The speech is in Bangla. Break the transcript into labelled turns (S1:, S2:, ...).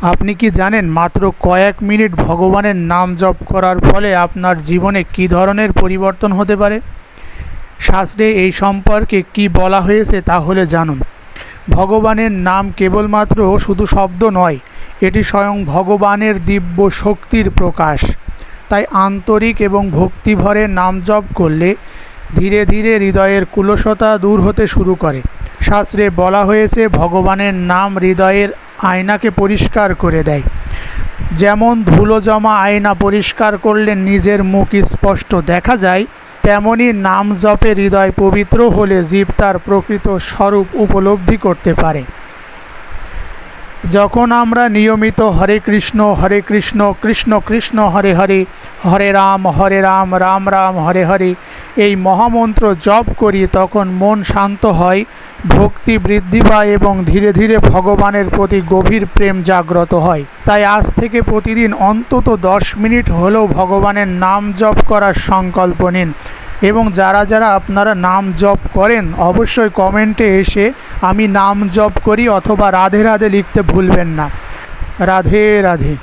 S1: আপনি কি জানেন মাত্র কয়েক মিনিট ভগবানের নাম জপ করার ফলে আপনার জীবনে কী ধরনের পরিবর্তন হতে পারে? শাস্ত্রে এই সম্পর্কে কি বলা হয়েছে তাহলে জানুন। ভগবানের নাম কেবলমাত্র শুধু শব্দ নয়, এটি স্বয়ং ভগবানের দিব্য শক্তির প্রকাশ। তাই আন্তরিক এবং ভক্তিভরে নাম জপ করলে ধীরে ধীরে হৃদয়ের কুলসতা দূর হতে শুরু করে। শাস্ত্রে বলা হয়েছে ভগবানের নাম হৃদয়ের আয়নাকে পরিষ্কার করে দেয়। যেমন ধুলো জমা আয়না পরিষ্কার করলে নিজের মুখ স্পষ্ট দেখা যায়, তেমনি নাম জপে হৃদয় পবিত্র হলে জীব তার প্রকৃত স্বরূপ উপলব্ধি করতে পারে। যখন আমরা নিয়মিত হরে কৃষ্ণ কৃষ্ণ কৃষ্ণ হরে হরে, হরে রাম রাম রাম হরে হরে এই মহামন্ত্র জপ করি, তখন মন শান্ত হয়, ভক্তি বৃদ্ধি পায় এবং ধীরে ধীরে ভগবানের প্রতি গভীর প্রেম জাগ্রত হয়। তাই আজ থেকে প্রতিদিন অন্তত 10 মিনিট হলেও ভগবানের নাম জপ করার সংকল্প নিন। এবং যারা যারা আপনারা নাম জপ করেন অবশ্যই কমেন্টে এসে আমি নাম জপ করি অথবা রাধে রাধে লিখতে ভুলবেন না। রাধে রাধে।